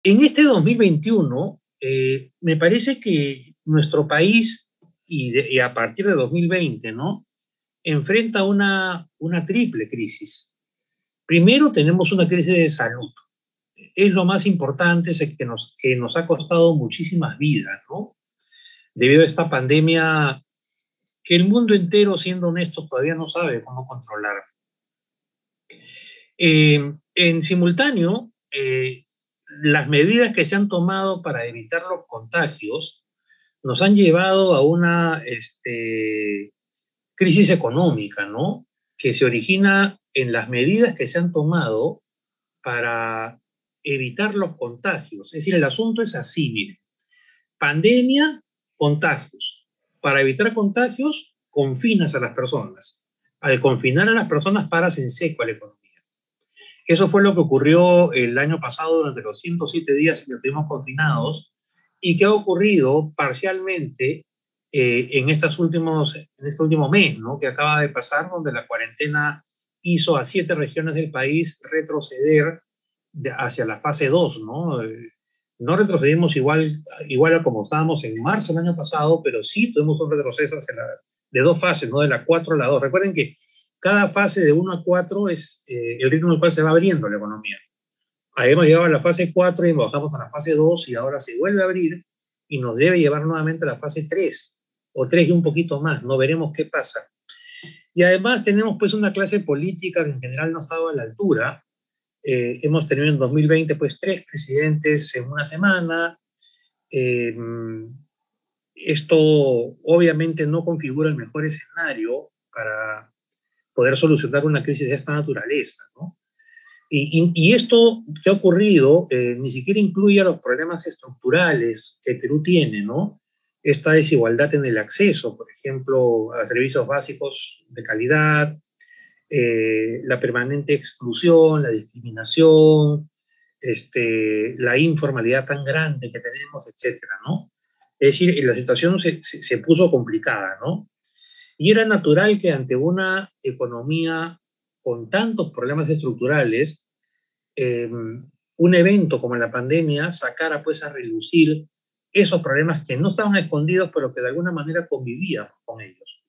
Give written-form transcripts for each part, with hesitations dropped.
En este 2021, me parece que nuestro país, y a partir de 2020, ¿no? Enfrenta una triple crisis. Primero, tenemos una crisis de salud. Es lo más importante, es el que nos ha costado muchísimas vidas, ¿no? Debido a esta pandemia que el mundo entero, siendo honesto, todavía no sabe cómo controlar. En simultáneo, las medidas que se han tomado para evitar los contagios nos han llevado a una crisis económica, ¿no? Que se origina en las medidas que se han tomado para evitar los contagios. Es decir, el asunto es así, miren. Pandemia, contagios. Para evitar contagios, confinas a las personas. Al confinar a las personas, paras en seco a la economía. Eso fue lo que ocurrió el año pasado durante los 107 días que estuvimos confinados y que ha ocurrido parcialmente en este último mes, ¿no? Que acaba de pasar, donde la cuarentena hizo a 7 regiones del país retroceder hacia la fase 2, ¿no? No retrocedimos igual a como estábamos en marzo del año pasado, pero sí tuvimos un retroceso de 2 fases, ¿no? De la 4 a la 2. Recuerden que cada fase de 1 a 4 es el ritmo en el cual se va abriendo la economía. Ahí hemos llegado a la fase 4 y bajamos a la fase 2 y ahora se vuelve a abrir y nos debe llevar nuevamente a la fase 3 o 3 y un poquito más, no veremos qué pasa. Y además tenemos pues una clase política que en general no ha estado a la altura. Hemos tenido en 2020 pues 3 presidentes en una semana. Eh, Esto obviamente no configura el mejor escenario para poder solucionar una crisis de esta naturaleza, ¿no? Y esto que ha ocurrido ni siquiera incluye a los problemas estructurales que Perú tiene, ¿no? Esta desigualdad en el acceso, por ejemplo, a servicios básicos de calidad, la permanente exclusión, la discriminación, la informalidad tan grande que tenemos, etcétera, ¿no? Es decir, la situación se puso complicada, ¿no? Y era natural que ante una economía con tantos problemas estructurales, un evento como la pandemia sacara pues a relucir esos problemas que no estaban escondidos, pero que de alguna manera convivíamos con ellos.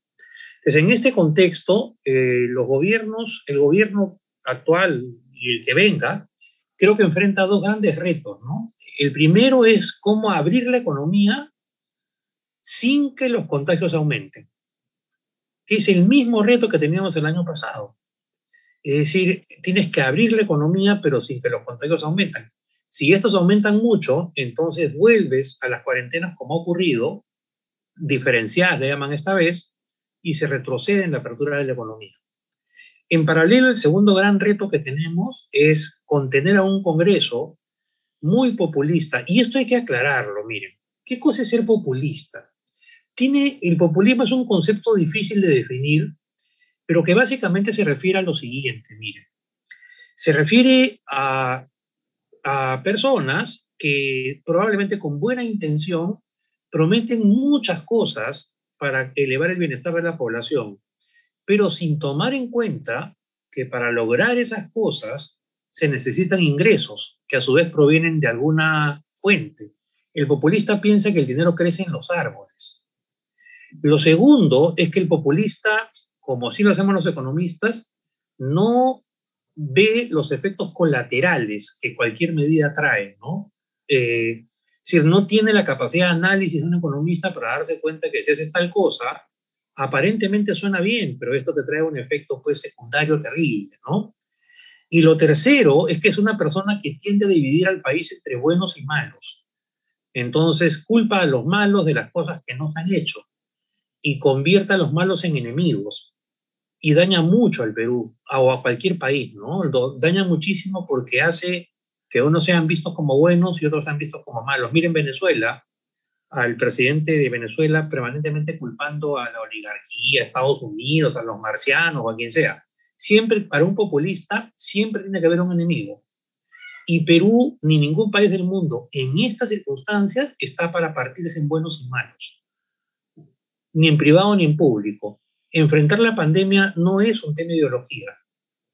Entonces, en este contexto, el gobierno actual y el que venga, creo que enfrenta dos grandes retos, ¿no? El primero es cómo abrir la economía sin que los contagios aumenten, que es el mismo reto que teníamos el año pasado. Es decir, tienes que abrir la economía, pero sin que los contagios aumentan. Si estos aumentan mucho, entonces vuelves a las cuarentenas como ha ocurrido, diferenciadas le llaman esta vez, y se retrocede en la apertura de la economía. En paralelo, el segundo gran reto que tenemos es contener a un Congreso muy populista. Y esto hay que aclararlo, miren. ¿Qué cosa es ser populista? El populismo es un concepto difícil de definir, pero que básicamente se refiere a lo siguiente, miren. Se refiere a personas que probablemente con buena intención prometen muchas cosas para elevar el bienestar de la población, pero sin tomar en cuenta que para lograr esas cosas se necesitan ingresos que a su vez provienen de alguna fuente. El populista piensa que el dinero crece en los árboles. Lo segundo es que el populista, como sí lo hacemos los economistas, no ve los efectos colaterales que cualquier medida trae, ¿no? Es decir, no tiene la capacidad de análisis de un economista para darse cuenta que si haces tal cosa, aparentemente suena bien, pero esto te trae un efecto pues secundario terrible, ¿no? Y lo tercero es que es una persona que tiende a dividir al país entre buenos y malos. Entonces culpa a los malos de las cosas que no se han hecho y convierte a los malos en enemigos y daña mucho al Perú o a cualquier país, ¿no? Daña muchísimo porque hace que unos sean vistos como buenos y otros sean vistos como malos. Miren Venezuela, al presidente de Venezuela permanentemente culpando a la oligarquía, a Estados Unidos, a los marcianos o a quien sea. Siempre, para un populista, siempre tiene que haber un enemigo. Y Perú, ni ningún país del mundo, en estas circunstancias, está para partirse en buenos y malos, ni en privado ni en público. Enfrentar la pandemia no es un tema de ideología,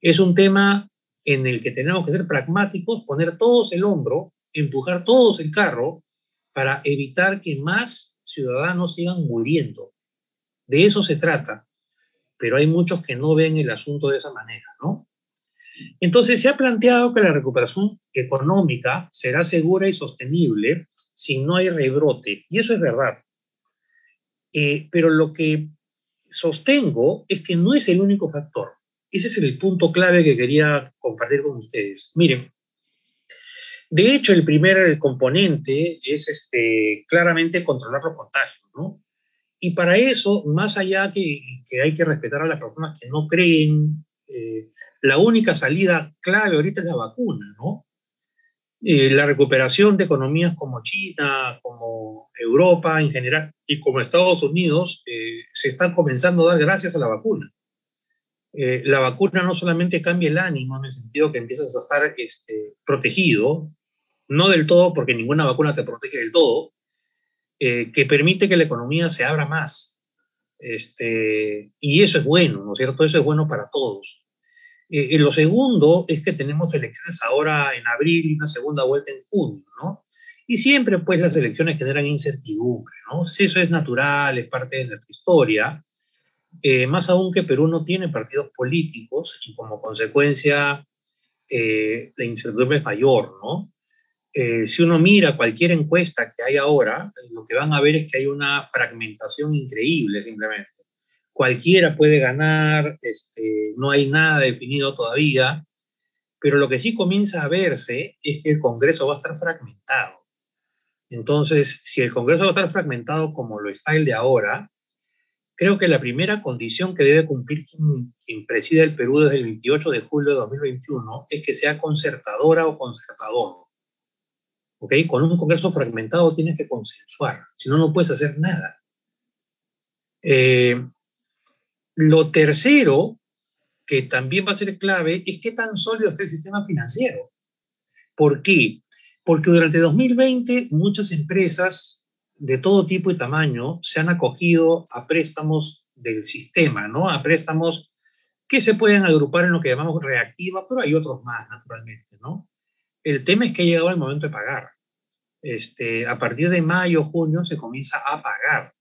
es un tema en el que tenemos que ser pragmáticos, poner todos el hombro empujar todos el carro para evitar que más ciudadanos sigan muriendo. De eso se trata, pero hay muchos que no ven el asunto de esa manera, ¿no? Entonces se ha planteado que la recuperación económica será segura y sostenible si no hay rebrote, y eso es verdad. Pero lo que sostengo es que no es el único factor. Ese es el punto clave que quería compartir con ustedes. Miren, de hecho, el primer componente es claramente controlar los contagios, ¿no? Y para eso, más allá que hay que respetar a las personas que no creen, la única salida clave ahorita es la vacuna, ¿no? La recuperación de economías como China, como Europa en general y como Estados Unidos se están comenzando a dar gracias a la vacuna. La vacuna no solamente cambia el ánimo en el sentido que empiezas a estar protegido, no del todo porque ninguna vacuna te protege del todo, que permite que la economía se abra más. Y eso es bueno, ¿no es cierto? Eso es bueno para todos. Lo segundo es que tenemos elecciones ahora en abril y una segunda vuelta en junio, ¿no? Y siempre, pues, las elecciones generan incertidumbre, ¿no? Si eso es natural, es parte de nuestra historia, más aún que Perú no tiene partidos políticos y como consecuencia la incertidumbre es mayor, ¿no? Si uno mira cualquier encuesta que hay ahora, lo que van a ver es que hay una fragmentación increíble simplemente. Cualquiera puede ganar, no hay nada definido todavía, pero lo que sí comienza a verse es que el Congreso va a estar fragmentado. Entonces, si el Congreso va a estar fragmentado como lo está el de ahora, creo que la primera condición que debe cumplir quien presida el Perú desde el 28 de julio de 2021 es que sea concertadora o concertador. ¿Ok? Con un Congreso fragmentado tienes que consensuar, si no, no puedes hacer nada. Lo tercero, que también va a ser clave, es qué tan sólido está el sistema financiero. ¿Por qué? Porque durante 2020 muchas empresas de todo tipo y tamaño se han acogido a préstamos del sistema, ¿no? A préstamos que se pueden agrupar en lo que llamamos reactiva, pero hay otros más, naturalmente, ¿no? El tema es que ha llegado el momento de pagar. A partir de mayo, junio, se comienza a pagar.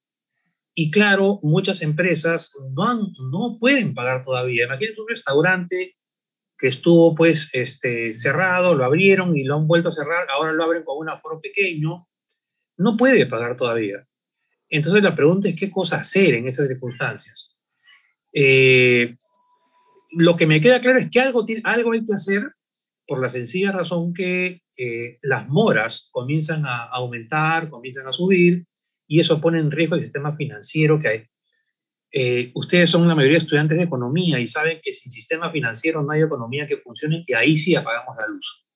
Y claro, muchas empresas no pueden pagar todavía. Imagínense un restaurante que estuvo pues cerrado, lo abrieron y lo han vuelto a cerrar, ahora lo abren con un aforo pequeño, no puede pagar todavía. Entonces la pregunta es qué cosa hacer en esas circunstancias. Lo que me queda claro es que algo hay que hacer por la sencilla razón que las moras comienzan a aumentar, comienzan a subir, y eso pone en riesgo el sistema financiero que hay. Ustedes son la mayoría de estudiantes de economía y saben que sin sistema financiero no hay economía que funcione y ahí sí apagamos la luz.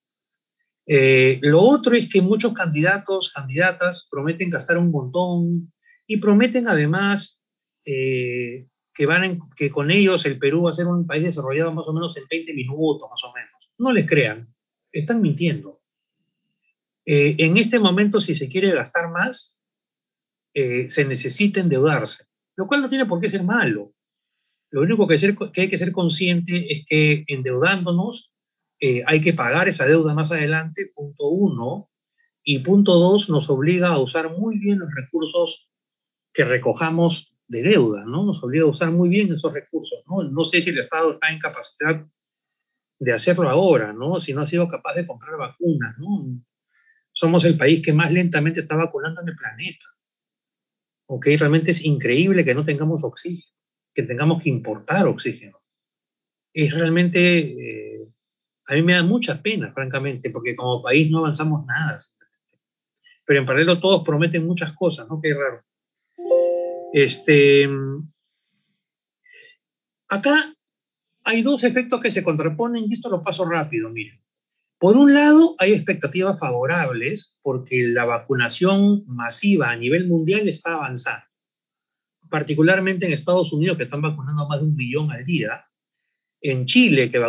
Lo otro es que muchos candidatos, candidatas prometen gastar un montón y prometen además que con ellos el Perú va a ser un país desarrollado más o menos en 20 minutos, más o menos. No les crean, están mintiendo. En este momento, si se quiere gastar más, se necesita endeudarse, lo cual no tiene por qué ser malo. Lo único que hay que ser consciente es que endeudándonos hay que pagar esa deuda más adelante, punto uno, y punto dos, nos obliga a usar muy bien los recursos que recojamos de deuda, ¿no? Nos obliga a usar muy bien esos recursos, ¿no? No sé si el Estado está en capacidad de hacerlo ahora, ¿no? Si no ha sido capaz de comprar vacunas, ¿no? Somos el país que más lentamente está vacunando en el planeta. ¿Ok? Realmente es increíble que no tengamos oxígeno, que tengamos que importar oxígeno. Es realmente, a mí me da mucha pena, francamente, porque como país no avanzamos nada. Pero en paralelo todos prometen muchas cosas, ¿no? Qué raro. Este, acá hay dos efectos que se contraponen y esto lo paso rápido, miren. Por un lado, hay expectativas favorables porque la vacunación masiva a nivel mundial está avanzando, particularmente en Estados Unidos, que están vacunando más de 1 millón al día, en Chile, que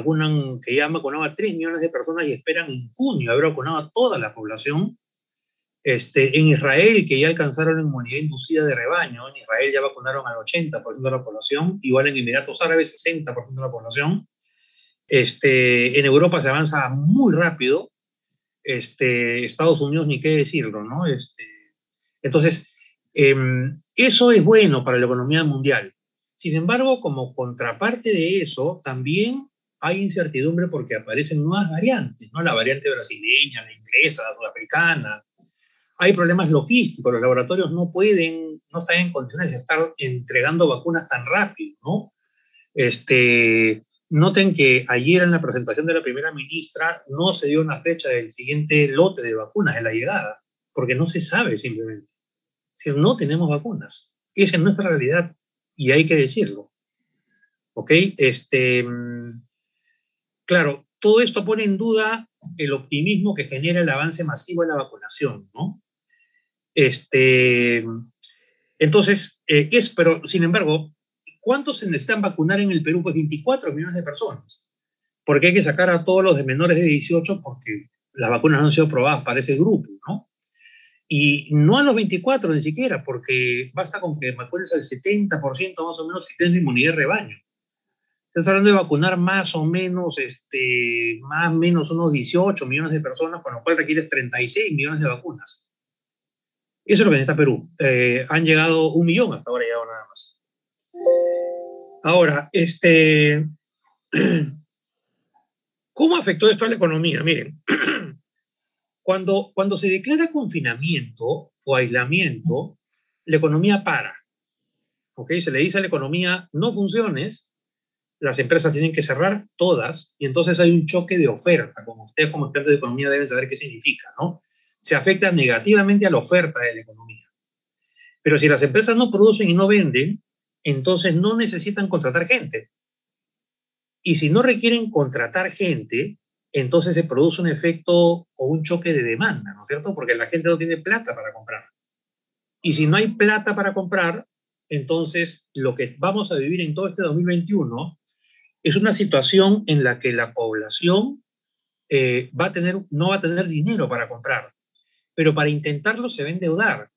ya han vacunado a 3 millones de personas y esperan en junio haber vacunado a toda la población. En Israel, que ya alcanzaron la inmunidad inducida de rebaño, en Israel ya vacunaron al 80% de la población, igual en Emiratos Árabes 60% de la población. En Europa se avanza muy rápido Estados Unidos ni qué decirlo, ¿no? Entonces, eso es bueno para la economía mundial. Sin embargo, como contraparte de eso, también hay incertidumbre porque aparecen nuevas variantes, ¿no? La variante brasileña, la inglesa, la sudafricana. Hay problemas logísticos, los laboratorios no están en condiciones de estar entregando vacunas tan rápido, ¿no? Noten que ayer en la presentación de la primera ministra no se dio una fecha del siguiente lote de vacunas de la llegada, porque no se sabe simplemente. Si no tenemos vacunas. Esa es nuestra realidad y hay que decirlo. ¿Ok? Claro, todo esto pone en duda el optimismo que genera el avance masivo en la vacunación, ¿no? Entonces, pero sin embargo, ¿cuántos se necesitan vacunar en el Perú? Pues 24 millones de personas. Porque hay que sacar a todos los de menores de 18 porque las vacunas no han sido aprobadas para ese grupo, ¿no? Y no a los 24 ni siquiera, porque basta con que vacunes al 70% más o menos si tienes inmunidad de rebaño. Estás hablando de vacunar más o menos, más o menos unos 18 millones de personas, con lo cual requieres 36 millones de vacunas. Eso es lo que necesita Perú. Han llegado 1 millón hasta ahora, llegado nada más. Ahora, ¿cómo afectó esto a la economía? Miren, cuando se declara confinamiento o aislamiento, la economía para. ¿Ok? Se le dice a la economía, no funciones, las empresas tienen que cerrar todas, y entonces hay un choque de oferta, como ustedes como expertos de economía deben saber qué significa, ¿no? Se afecta negativamente a la oferta de la economía. Pero si las empresas no producen y no venden, entonces no necesitan contratar gente. Y si no requieren contratar gente, entonces se produce un efecto o un choque de demanda, ¿no es cierto? Porque la gente no tiene plata para comprar. Y si no hay plata para comprar, entonces lo que vamos a vivir en todo este 2021 es una situación en la que la población no va a tener dinero para comprar, pero para intentarlo se va a endeudar,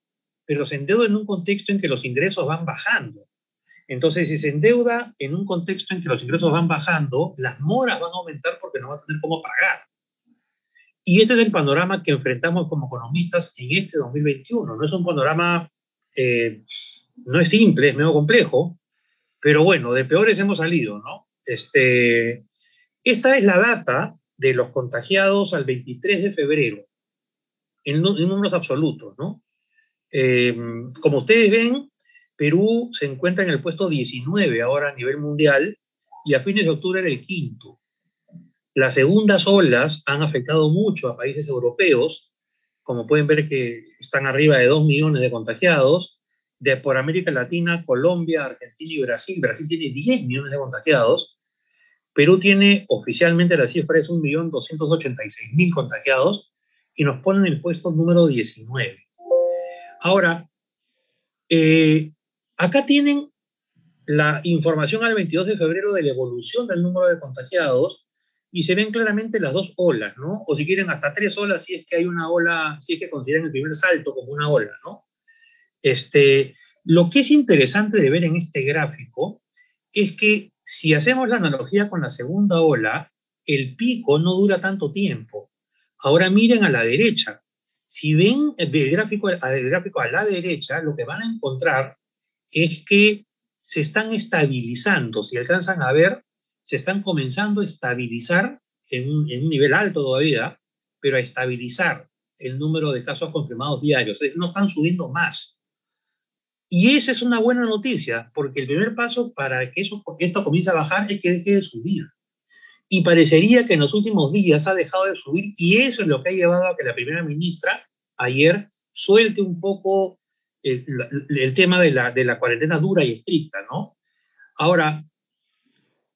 pero se endeuda en un contexto en que los ingresos van bajando. Entonces, si se endeuda en un contexto en que los ingresos van bajando, las moras van a aumentar porque no va a tener cómo pagar. Y este es el panorama que enfrentamos como economistas en este 2021. No es un panorama, no es simple, es medio complejo, pero bueno, de peores hemos salido, ¿no? Esta es la data de los contagiados al 23 de febrero, en números absolutos, ¿no? Como ustedes ven, Perú se encuentra en el puesto 19 ahora a nivel mundial y a fines de octubre era el quinto. Las segundas olas han afectado mucho a países europeos, como pueden ver que están arriba de 2 millones de contagiados. Por América Latina, Colombia, Argentina y Brasil. Brasil tiene 10 millones de contagiados. Perú tiene oficialmente la cifra es 1.286.000 contagiados y nos pone en el puesto número 19. Ahora, acá tienen la información al 22 de febrero de la evolución del número de contagiados y se ven claramente las dos olas, ¿no? O si quieren hasta 3 olas si es que hay una ola, si es que consideran el primer salto como una ola, ¿no? Lo que es interesante de ver en este gráfico es que si hacemos la analogía con la segunda ola, el pico no dura tanto tiempo. Ahora miren a la derecha. Si ven el gráfico a la derecha, lo que van a encontrar es que se están estabilizando. Si alcanzan a ver, se están comenzando a estabilizar en un nivel alto todavía, pero a estabilizar el número de casos confirmados diarios. Es decir, no están subiendo más. Y esa es una buena noticia, porque el primer paso para que esto comience a bajar es que deje de subir. Y parecería que en los últimos días ha dejado de subir, y eso es lo que ha llevado a que la primera ministra ayer suelte un poco el tema de la cuarentena dura y estricta, ¿no? Ahora,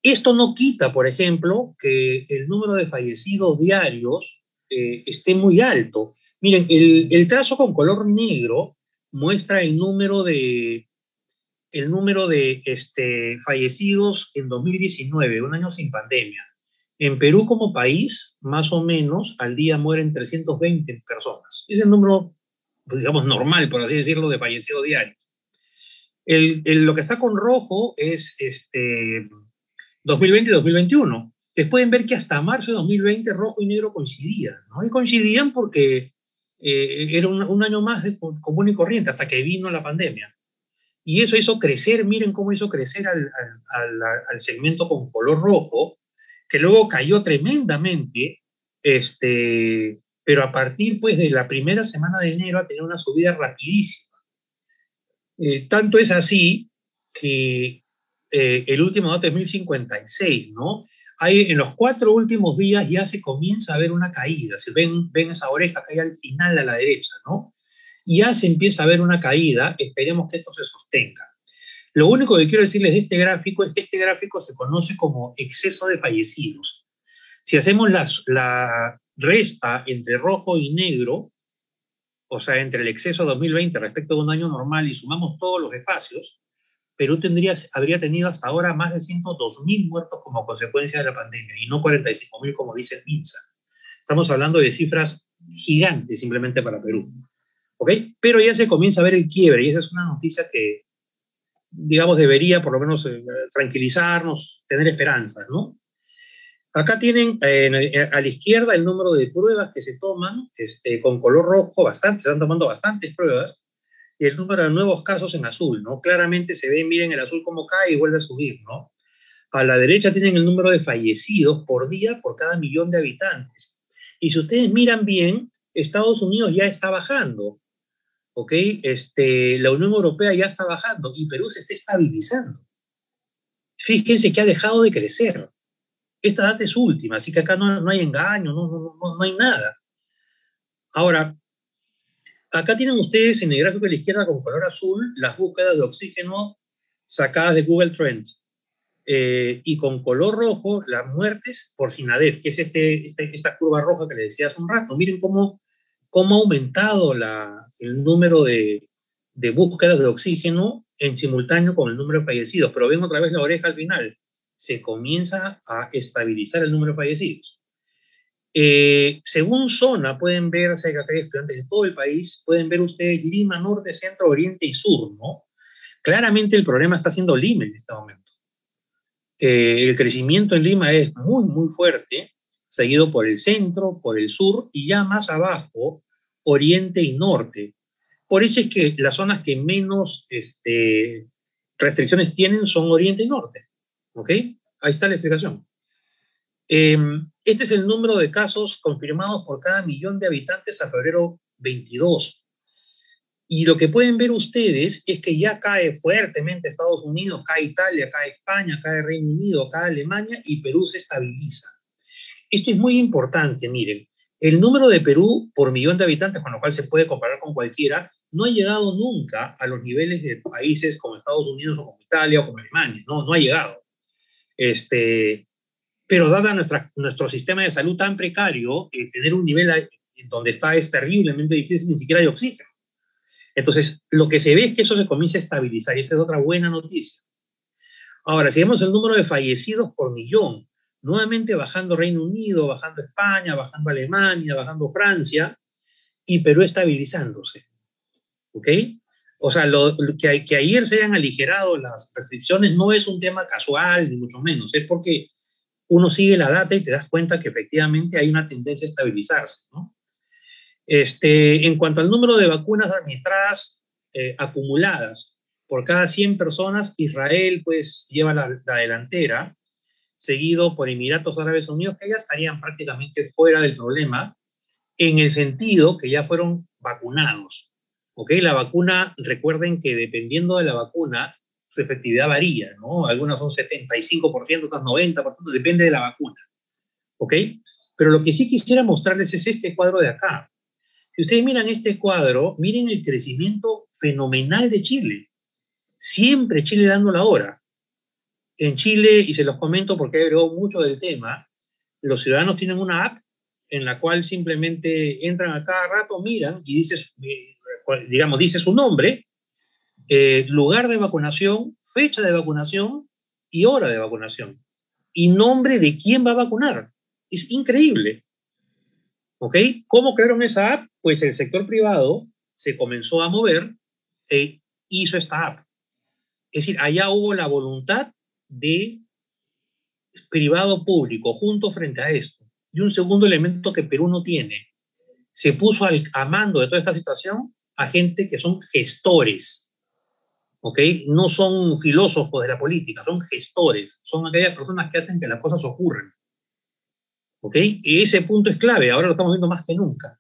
esto no quita, por ejemplo, que el número de fallecidos diarios esté muy alto. Miren, el trazo con color negro muestra el número de fallecidos en 2019, un año sin pandemia. En Perú como país, más o menos, al día mueren 320 personas. Es el número, pues, digamos, normal, por así decirlo, de fallecidos diarios. Lo que está con rojo es 2020 y 2021. pueden ver que hasta marzo de 2020 rojo y negro coincidían, ¿no? Y coincidían porque era un año más de común y corriente hasta que vino la pandemia. Y eso hizo crecer, miren cómo hizo crecer al segmento con color rojo, que luego cayó tremendamente, pero a partir pues de la primera semana de enero ha tenido una subida rapidísima. Tanto es así que el último dato es 1056, ¿no? Hay, en los 4 últimos días ya se comienza a ver una caída. Si ven esa oreja que hay al final a la derecha, ¿no? Ya se empieza a ver una caída. Esperemos que esto se sostenga. Lo único que quiero decirles de este gráfico es que este gráfico se conoce como exceso de fallecidos. Si hacemos la resta entre rojo y negro, o sea, entre el exceso 2020 respecto a un año normal y sumamos todos los espacios, Perú habría tenido hasta ahora más de 102.000 muertos como consecuencia de la pandemia y no 45.000 como dice el MINSA. Estamos hablando de cifras gigantes simplemente para Perú. ¿Ok? Pero ya se comienza a ver el quiebre y esa es una noticia que, digamos, debería por lo menos tranquilizarnos, tener esperanzas, ¿no? Acá tienen a la izquierda el número de pruebas que se toman con color rojo, bastante, se están tomando bastantes pruebas, y el número de nuevos casos en azul, ¿no? Claramente se ve, miren el azul cómo cae y vuelve a subir, ¿no? A la derecha tienen el número de fallecidos por día por cada millón de habitantes. Y si ustedes miran bien, Estados Unidos ya está bajando, ¿ok? La Unión Europea ya está bajando y Perú se está estabilizando. Fíjense que ha dejado de crecer. Esta data es última, así que acá no hay engaño, no hay nada. Ahora, acá tienen ustedes en el gráfico de la izquierda con color azul las búsquedas de oxígeno sacadas de Google Trends. Y con color rojo las muertes por SINADEF, que es esta curva roja que les decía hace un rato. Miren cómo ha aumentado el número de búsquedas de oxígeno en simultáneo con el número de fallecidos. Pero ven otra vez la oreja al final. Se comienza a estabilizar el número de fallecidos. Según zona, pueden ver, si acá hay estudiantes de todo el país, pueden ver ustedes Lima, Norte, Centro, Oriente y Sur, ¿no? Claramente el problema está siendo Lima en este momento. El crecimiento en Lima es muy, muy fuerte, seguido por el centro, por el sur y ya más abajo, Oriente y Norte. Por eso es que las zonas que menos restricciones tienen son Oriente y Norte. ¿Ok? Ahí está la explicación. Este es el número de casos confirmados por cada millón de habitantes a febrero 22. Y lo que pueden ver ustedes es que ya cae fuertemente Estados Unidos, cae Italia, cae España, cae Reino Unido, cae Alemania y Perú se estabiliza. Esto es muy importante, miren. El número de Perú por millón de habitantes, con lo cual se puede comparar con cualquiera, no ha llegado nunca a los niveles de países como Estados Unidos o como Italia o como Alemania. No ha llegado. Pero dada nuestro sistema de salud tan precario, tener un nivel donde está es terriblemente difícil, ni siquiera hay oxígeno. Entonces, lo que se ve es que eso se comienza a estabilizar y esa es otra buena noticia. Ahora, si vemos el número de fallecidos por millón, nuevamente bajando Reino Unido, bajando España, bajando Alemania, bajando Francia y Perú estabilizándose. ¿Ok? O sea, que ayer se hayan aligerado las restricciones no es un tema casual, ni mucho menos, es porque uno sigue la data y te das cuenta que efectivamente hay una tendencia a estabilizarse, ¿no? En cuanto al número de vacunas administradas acumuladas por cada 100 personas, Israel pues lleva la delantera, seguido por Emiratos Árabes Unidos, que ya estarían prácticamente fuera del problema, en el sentido que ya fueron vacunados. ¿Ok? La vacuna, recuerden que dependiendo de la vacuna, su efectividad varía, ¿no? Algunas son 75%, otras 90%, depende de la vacuna. ¿Ok? Pero lo que sí quisiera mostrarles es este cuadro de acá. Si ustedes miran este cuadro, miren el crecimiento fenomenal de Chile. Siempre Chile dando la hora. En Chile, y se los comento porque he agregado mucho del tema, los ciudadanos tienen una app en la cual simplemente entran a cada rato, miran y dice su nombre, lugar de vacunación, fecha de vacunación y hora de vacunación. Y nombre de quién va a vacunar. Es increíble. ¿Ok? ¿Cómo crearon esa app? Pues el sector privado se comenzó a mover e hizo esta app. Es decir, allá hubo la voluntad de privado-público junto frente a esto, y un segundo elemento que Perú no tiene, se puso a mando de toda esta situación a gente que son gestores, ¿ok? No son filósofos de la política, son gestores, son aquellas personas que hacen que las cosas ocurran, ¿ok? Y ese punto es clave, ahora lo estamos viendo más que nunca.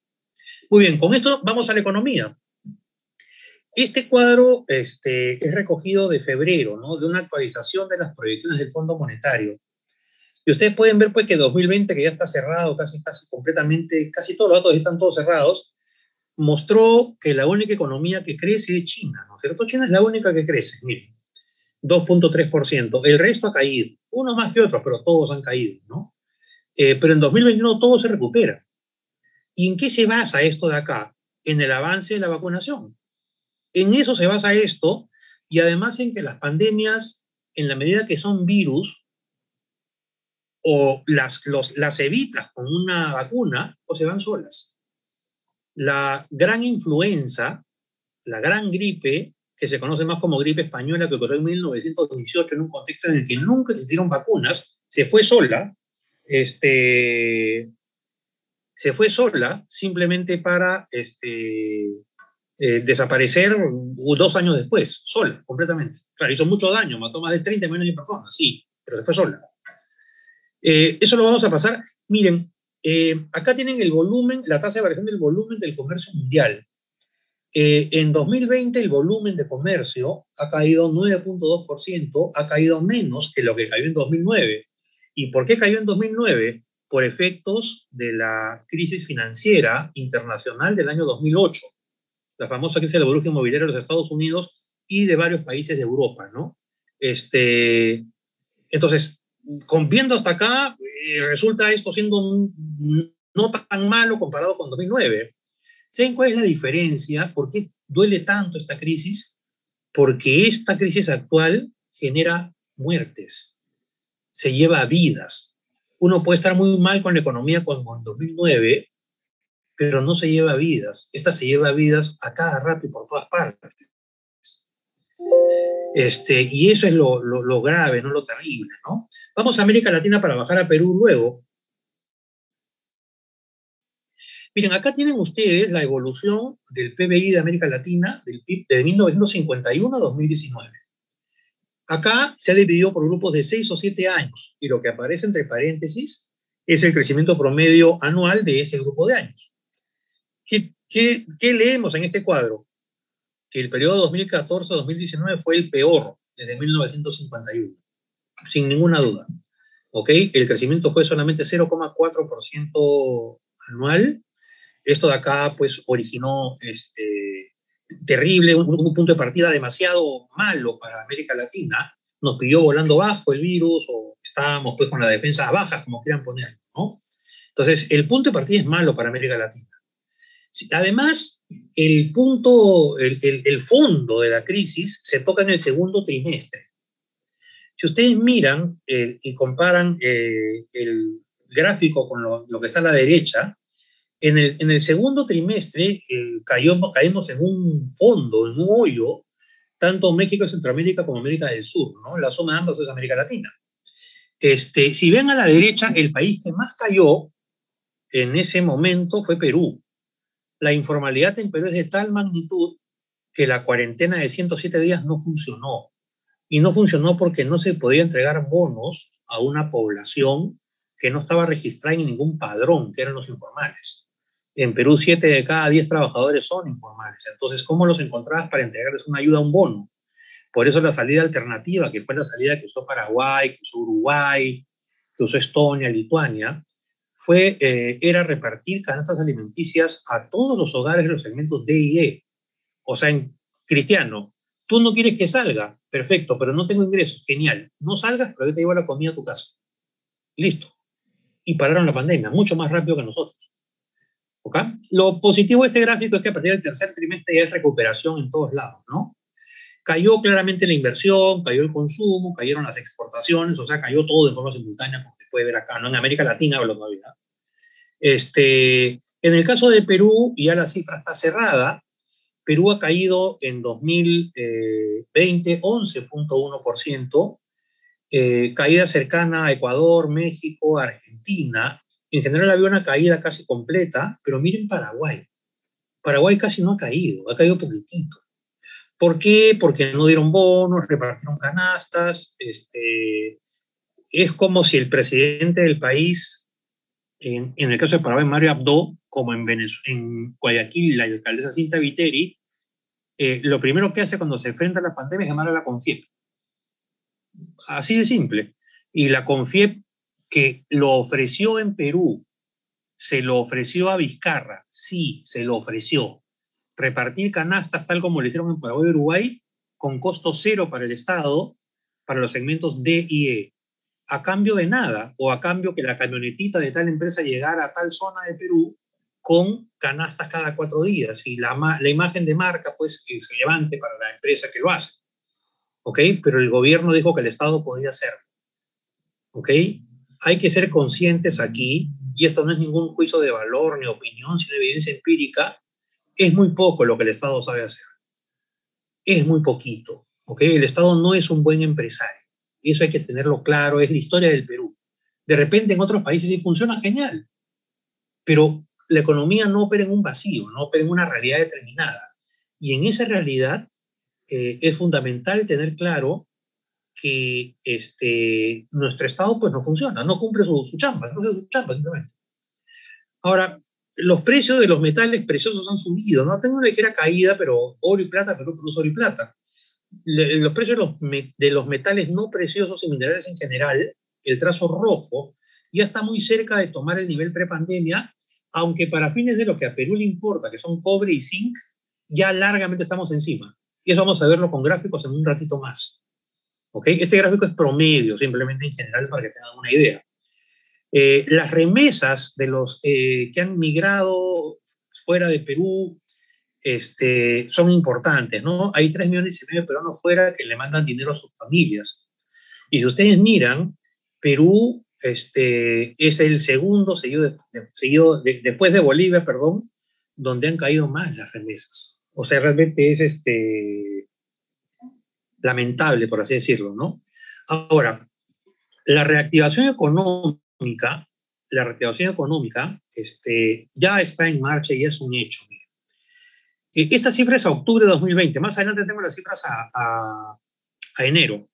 Muy bien, con esto vamos a la economía. Este cuadro es recogido de febrero, ¿no? De una actualización de las proyecciones del Fondo Monetario. Y ustedes pueden ver pues que 2020, que ya está cerrado casi completamente, casi todos los datos están todos cerrados, mostró que la única economía que crece es China, ¿no es cierto? China es la única que crece, miren, 2.3%. El resto ha caído, unos más que otros, pero todos han caído, ¿no? Pero en 2021 todo se recupera. ¿Y en qué se basa esto de acá? En el avance de la vacunación. En eso se basa esto, y además en que las pandemias, en la medida que son virus, o las evitas con una vacuna, o se van solas. La gran influenza, la gran gripe, que se conoce más como gripe española, que ocurrió en 1918 en un contexto en el que nunca existieron vacunas, se fue sola, se fue sola simplemente para desaparecer 2 años después, sola, completamente. Claro, hizo mucho daño, mató más de 30 millones de personas, sí, pero se fue sola. Eso lo vamos a pasar. Miren, acá tienen el volumen, la tasa de variación del volumen del comercio mundial. En 2020 el volumen de comercio ha caído 9.2%, ha caído menos que lo que cayó en 2009. ¿Y por qué cayó en 2009? Por efectos de la crisis financiera internacional del año 2008, la famosa crisis de la burbuja inmobiliaria de los Estados Unidos y de varios países de Europa, ¿no? Entonces, viendo hasta acá, resulta esto siendo no tan malo comparado con 2009. ¿Saben cuál es la diferencia? ¿Por qué duele tanto esta crisis? Porque esta crisis actual genera muertes, se lleva vidas. Uno puede estar muy mal con la economía como en 2009, pero no se lleva vidas. Esta se lleva vidas a cada rato y por todas partes. Y eso es lo grave, no lo terrible, ¿no? Vamos a América Latina para bajar a Perú luego. Miren, acá tienen ustedes la evolución del PBI de América Latina, del PIB, de 1951 a 2019. Acá se ha dividido por grupos de 6 o 7 años, y lo que aparece entre paréntesis es el crecimiento promedio anual de ese grupo de años. ¿Qué leemos en este cuadro? Que el periodo 2014-2019 fue el peor desde 1951, sin ninguna duda. ¿Ok? El crecimiento fue solamente 0,4% anual. Esto de acá, pues, originó terrible, un punto de partida demasiado malo para América Latina. Nos pilló volando bajo el virus, o estábamos, pues, con la defensa baja, como quieran ponerlo, ¿no? Entonces, el punto de partida es malo para América Latina. Además, el fondo de la crisis se toca en el segundo trimestre. Si ustedes miran y comparan el gráfico con lo que está a la derecha, en el segundo trimestre caímos en un fondo, en un hoyo, tanto México y Centroamérica como América del Sur, ¿no? La suma de ambas es América Latina. Si ven a la derecha, el país que más cayó en ese momento fue Perú. La informalidad en Perú es de tal magnitud que la cuarentena de 107 días no funcionó. Y no funcionó porque no se podía entregar bonos a una población que no estaba registrada en ningún padrón, que eran los informales. En Perú, 7 de cada 10 trabajadores son informales. Entonces, ¿cómo los encontrabas para entregarles una ayuda, un bono? Por eso la salida alternativa, que fue la salida que usó Paraguay, que usó Uruguay, que usó Estonia, Lituania, era repartir canastas alimenticias a todos los hogares de los segmentos D y E. O sea, en cristiano, tú no quieres que salga, perfecto, pero no tengo ingresos, genial. No salgas, pero yo te llevo la comida a tu casa. Listo. Y pararon la pandemia, mucho más rápido que nosotros. ¿Okay? Lo positivo de este gráfico es que a partir del tercer trimestre ya es recuperación en todos lados, ¿no? Cayó claramente la inversión, cayó el consumo, cayeron las exportaciones, o sea, cayó todo de forma simultánea, como se puede ver acá, ¿no? En América Latina hablo todavía. En el caso de Perú, ya la cifra está cerrada. Perú ha caído en 2020 11.1%, caída cercana a Ecuador, México, Argentina. En general había una caída casi completa, pero miren Paraguay. Paraguay casi no ha caído poquitito. ¿Por qué? Porque no dieron bonos, repartieron canastas. Es como si el presidente del país, en el caso de Paraguay, Mario Abdo, como en Guayaquil, la alcaldesa Cinta Viteri, lo primero que hace cuando se enfrenta a la pandemia es llamar a la CONFIEP. Así de simple. Y la CONFIEP, que lo ofreció en Perú, se lo ofreció a Vizcarra, sí, se lo ofreció. Repartir canastas tal como lo hicieron en Paraguay y Uruguay, con costo cero para el Estado, para los segmentos D y E. A cambio de nada, o a cambio que la camionetita de tal empresa llegara a tal zona de Perú con canastas cada 4 días y la imagen de marca pues es relevante para la empresa que lo hace. ¿Ok? Pero el gobierno dijo que el Estado podía hacerlo. ¿Ok? Hay que ser conscientes aquí, y esto no es ningún juicio de valor ni opinión, sino evidencia empírica, es muy poco lo que el Estado sabe hacer. Es muy poquito. ¿Ok? El Estado no es un buen empresario. Y eso hay que tenerlo claro, es la historia del Perú. De repente en otros países sí funciona genial, pero la economía no opera en un vacío, no opera en una realidad determinada. Y en esa realidad es fundamental tener claro que nuestro Estado pues no funciona, no cumple su chamba, no hace su chamba simplemente. Ahora, los precios de los metales preciosos han subido, ¿no? Tengo una ligera caída, pero oro y plata, pero produce oro y plata. Los precios de los metales no preciosos y minerales en general, el trazo rojo, ya está muy cerca de tomar el nivel prepandemia, aunque para fines de lo que a Perú le importa, que son cobre y zinc, ya largamente estamos encima. Y eso vamos a verlo con gráficos en un ratito más. ¿Ok? Este gráfico es promedio, simplemente en general, para que tengan una idea. Las remesas de los que han migrado fuera de Perú son importantes, ¿no? Hay 3,5 millones de peruanos fuera que le mandan dinero a sus familias. Y si ustedes miran, Perú es el segundo, después de Bolivia, perdón, donde han caído más las remesas. O sea, realmente es lamentable, por así decirlo, ¿no? Ahora, la reactivación económica, ya está en marcha y es un hecho. Esta cifra es a octubre de 2020, más adelante tengo las cifras a enero.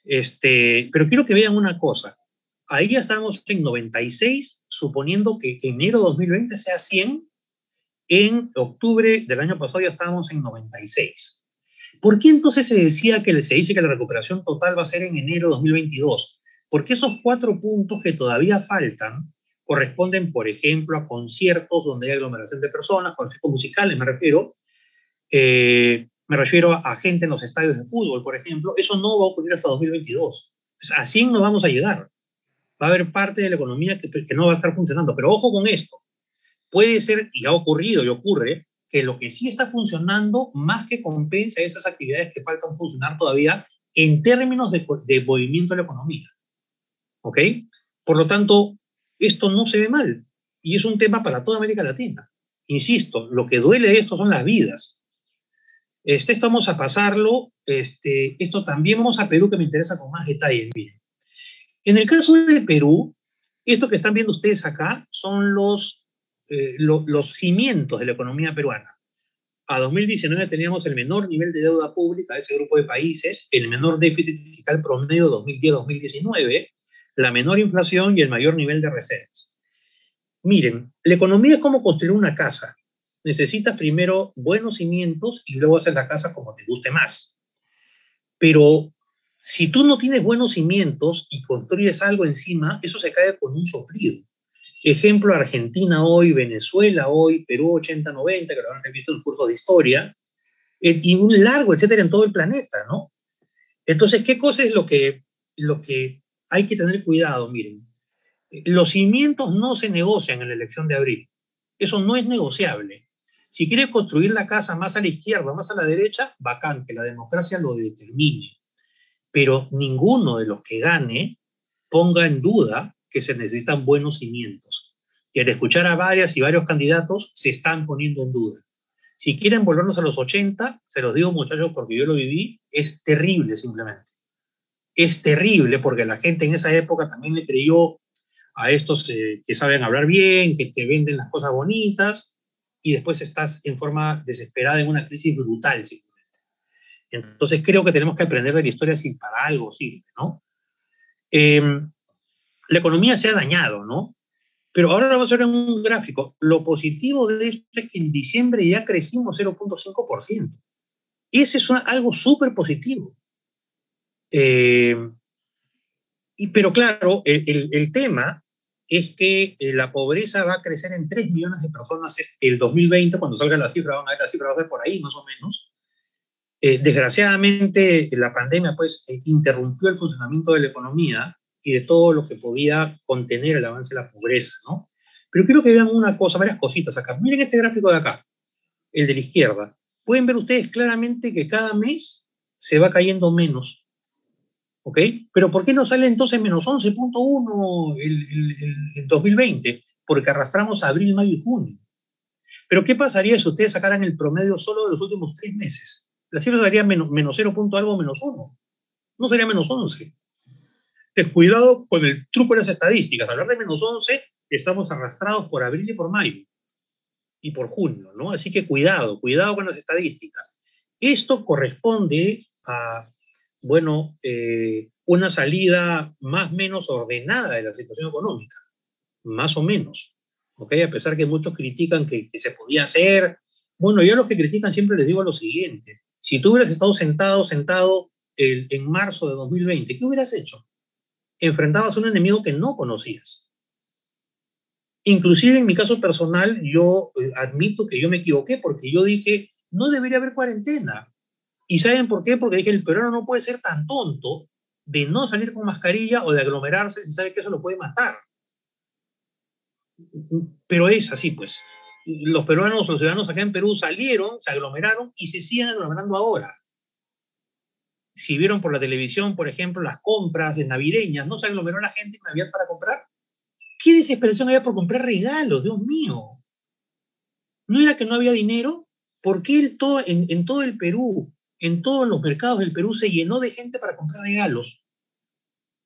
Pero quiero que vean una cosa. Ahí ya estamos en 96, suponiendo que enero de 2020 sea 100, en octubre del año pasado ya estábamos en 96. ¿Por qué entonces se dice que la recuperación total va a ser en enero de 2022? Porque esos 4 puntos que todavía faltan corresponden, por ejemplo, a conciertos donde hay aglomeración de personas, conciertos musicales me refiero a gente en los estadios de fútbol, por ejemplo. Eso no va a ocurrir hasta 2022. Pues a 100 no vamos a llegar. Va a haber parte de la economía que no va a estar funcionando. Pero ojo con esto. Puede ser, y ha ocurrido y ocurre, que lo que sí está funcionando más que compensa esas actividades que faltan funcionar todavía en términos de movimiento de la economía. ¿Ok? Por lo tanto, esto no se ve mal y es un tema para toda América Latina. Insisto, lo que duele de esto son las vidas. Esto vamos a pasarlo, esto también vamos a Perú, que me interesa con más detalle. Miren. En el caso de Perú, esto que están viendo ustedes acá son los cimientos de la economía peruana. A 2019 teníamos el menor nivel de deuda pública de ese grupo de países, el menor déficit fiscal promedio 2010-2019, la menor inflación y el mayor nivel de reservas. Miren, la economía es como construir una casa. Necesitas primero buenos cimientos y luego hacer la casa como te guste más. Pero si tú no tienes buenos cimientos y construyes algo encima, eso se cae con un soplido. Ejemplo, Argentina hoy, Venezuela hoy, Perú 80-90, que lo habrán visto en el curso de historia, y un largo etcétera en todo el planeta, ¿no? Entonces, ¿qué cosa es lo que hay que tener cuidado? Miren, los cimientos no se negocian en la elección de abril. Eso no es negociable. Si quiere construir la casa más a la izquierda, más a la derecha, bacán, que la democracia lo determine. Pero ninguno de los que gane ponga en duda que se necesitan buenos cimientos. Y al escuchar a varias y varios candidatos, se están poniendo en duda. Si quieren volvernos a los 80, se los digo, muchachos, porque yo lo viví, es terrible simplemente. es terrible porque la gente en esa época también le creyó a estos que saben hablar bien, que te venden las cosas bonitas, y después estás en forma desesperada en una crisis brutal, ¿sí? Entonces creo que tenemos que aprender de la historia si para algo sirve, ¿no? Eh, la economía se ha dañado, ¿no? Pero ahora vamos a ver en un gráfico. Lo positivo de esto es que en diciembre ya crecimos 0,5%. Ese es algo súper positivo. Eh, pero claro, el tema es que la pobreza va a crecer en 3 millones de personas el 2020, cuando salga la cifra, van a ver la cifra, va a ser por ahí más o menos. Desgraciadamente, la pandemia pues interrumpió el funcionamiento de la economía y de todo lo que podía contener el avance de la pobreza, ¿no? Pero quiero que vean una cosa, varias cositas acá. Miren este gráfico de acá, el de la izquierda. Pueden ver ustedes claramente que cada mes se va cayendo menos, ¿ok? Pero ¿por qué no sale entonces menos 11,1 el 2020? Porque arrastramos a abril, mayo y junio. Pero ¿qué pasaría si ustedes sacaran el promedio solo de los últimos 3 meses? La cifra daría menos 0 punto algo menos 1. No sería menos 11. Entonces, cuidado con el truco de las estadísticas. Al hablar de menos 11, estamos arrastrados por abril y por mayo y por junio, ¿no? Así que cuidado, cuidado con las estadísticas. Esto corresponde a, bueno, una salida más o menos ordenada de la situación económica, más o menos, ¿ok? A pesar que muchos critican que se podía hacer. Bueno, yo a los que critican siempre les digo lo siguiente: si tú hubieras estado sentado en marzo de 2020, ¿qué hubieras hecho? Enfrentabas a un enemigo que no conocías. Inclusive en mi caso personal, yo admito que yo me equivoqué porque yo dije, no debería haber cuarentena. ¿Y saben por qué? Porque dije, el peruano no puede ser tan tonto de no salir con mascarilla o de aglomerarse si sabe que eso lo puede matar. Pero es así, pues. Los peruanos, los ciudadanos acá en Perú salieron, se aglomeraron y se siguen aglomerando ahora. Si vieron por la televisión, por ejemplo, las compras de navideñas, ¿no se aglomeró la gente en Navidad para comprar? ¿Qué desesperación había por comprar regalos? Dios mío. ¿No era que no había dinero? ¿Por qué en todo el Perú, en todos los mercados del Perú se llenó de gente para comprar regalos?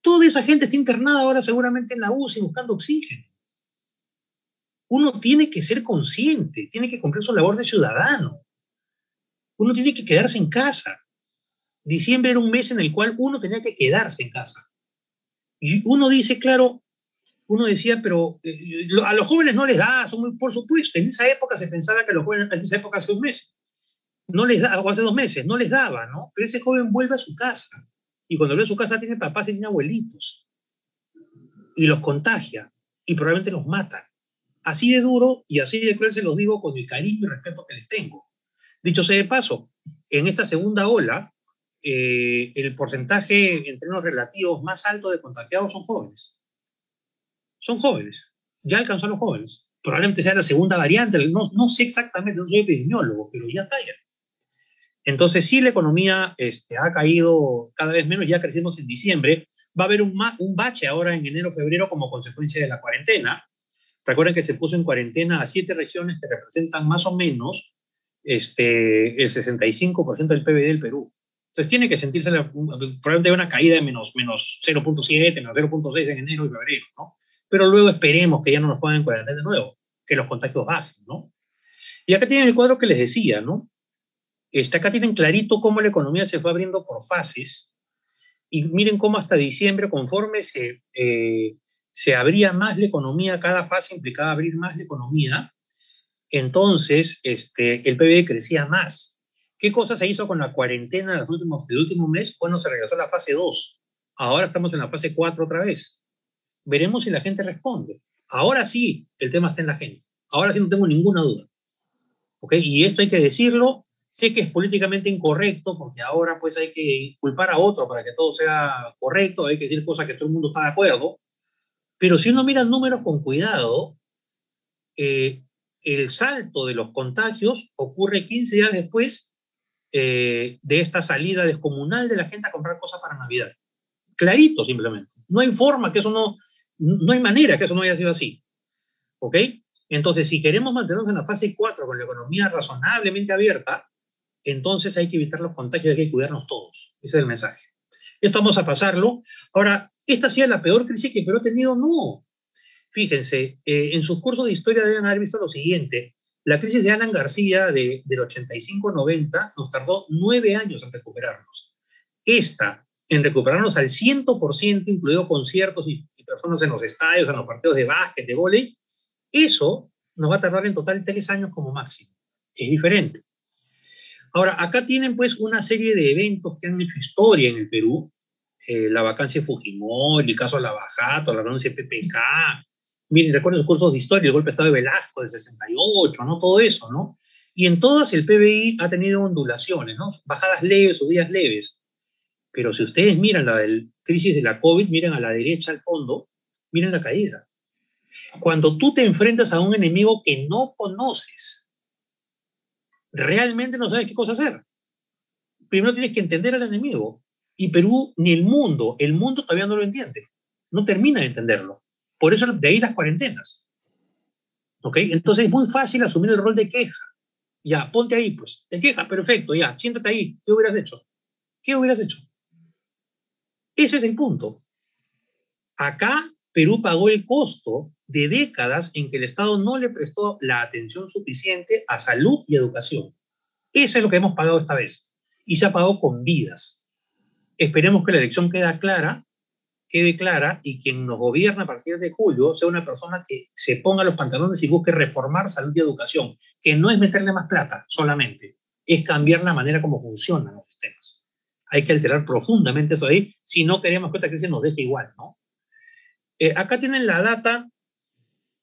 Toda esa gente está internada ahora seguramente en la UCI buscando oxígeno. Uno tiene que ser consciente, tiene que cumplir su labor de ciudadano. Uno tiene que quedarse en casa. Diciembre era un mes en el cual uno tenía que quedarse en casa. Y uno dice, claro, uno decía, pero a los jóvenes no les da, por supuesto, en esa época se pensaba que a los jóvenes, en esa época hace un mes, no les da, o hace 2 meses, no les daba, ¿no? Pero ese joven vuelve a su casa. Y cuando vuelve a su casa tiene papás y tiene abuelitos. Y los contagia. Y probablemente los mata. Así de duro y así de cruel se los digo con el cariño y respeto que les tengo. Dicho sea de paso, en esta segunda ola, el porcentaje en términos relativos más alto de contagiados son jóvenes. Son jóvenes. Ya alcanzó a los jóvenes. Probablemente sea la segunda variante. No sé exactamente, no soy epidemiólogo, pero ya está ya. Entonces, sí, la economía ha caído cada vez menos, ya crecimos en diciembre. Va a haber un bache ahora en enero, febrero como consecuencia de la cuarentena. Recuerden que se puso en cuarentena a 7 regiones que representan más o menos el 65% del PBD del Perú. Entonces tiene que sentirse probablemente una caída de menos 0,7, menos 0,6 en enero y febrero, ¿no? Pero luego esperemos que ya no nos pongan en cuarentena de nuevo, que los contagios bajen, ¿no? Y acá tienen el cuadro que les decía, ¿no? Acá tienen clarito cómo la economía se fue abriendo por fases y miren cómo hasta diciembre, conforme se abría más la economía, cada fase implicaba abrir más la economía, entonces el PBI crecía más. ¿Qué cosa se hizo con la cuarentena el último mes? Bueno, se regresó a la fase 2. Ahora estamos en la fase 4 otra vez. Veremos si la gente responde. Ahora sí, el tema está en la gente. Ahora sí no tengo ninguna duda. ¿Ok? Y esto hay que decirlo. Sé que es políticamente incorrecto porque ahora pues hay que culpar a otro para que todo sea correcto, hay que decir cosas que todo el mundo está de acuerdo, pero si uno mira números con cuidado, eh, el salto de los contagios ocurre 15 días después de esta salida descomunal de la gente a comprar cosas para Navidad. Clarito, simplemente. No hay forma que eso no hay manera que eso no haya sido así. ¿Ok? Entonces, si queremos mantenernos en la fase 4 con la economía razonablemente abierta, entonces hay que evitar los contagios y hay que cuidarnos todos. Ese es el mensaje. Esto vamos a pasarlo. Ahora, ¿esta ha sido la peor crisis que Perú ha tenido? No. Fíjense, en sus cursos de historia deben haber visto lo siguiente. La crisis de Alan García del 85-90 nos tardó 9 años en recuperarnos. Esta, en recuperarnos al 100%, incluido conciertos y personas en los estadios, en los partidos de básquet, de vóley, eso nos va a tardar en total 3 años como máximo. Es diferente. Ahora, acá tienen pues una serie de eventos que han hecho historia en el Perú. La vacancia de Fujimori, el caso de Lavajato, la renuncia de PPK. Miren, recuerden los cursos de historia, el golpe de Estado de Velasco del 68, ¿no? Todo eso, ¿no? Y en todas el PBI ha tenido ondulaciones, ¿no? Bajadas leves, subidas leves. Pero si ustedes miran la del crisis de la COVID, miren a la derecha al fondo, miren la caída. Cuando tú te enfrentas a un enemigo que no conoces, realmente no sabes qué cosa hacer. Primero tienes que entender al enemigo. Y Perú, ni el mundo todavía no lo entiende. No termina de entenderlo. Por eso de ahí las cuarentenas. ¿Ok? Entonces es muy fácil asumir el rol de queja. Ya, ponte ahí, pues. Te quejas, perfecto, ya, siéntate ahí. ¿Qué hubieras hecho? ¿Qué hubieras hecho? Ese es el punto. Acá Perú pagó el costo de décadas en que el Estado no le prestó la atención suficiente a salud y educación. Eso es lo que hemos pagado esta vez. Y se ha pagado con vidas. Esperemos que la elección quede clara y quien nos gobierna a partir de julio sea una persona que se ponga los pantalones y busque reformar salud y educación, que no es meterle más plata solamente, es cambiar la manera como funcionan los sistemas. Hay que alterar profundamente eso ahí si no queremos que esta crisis nos deje igual, ¿no? Acá tienen la data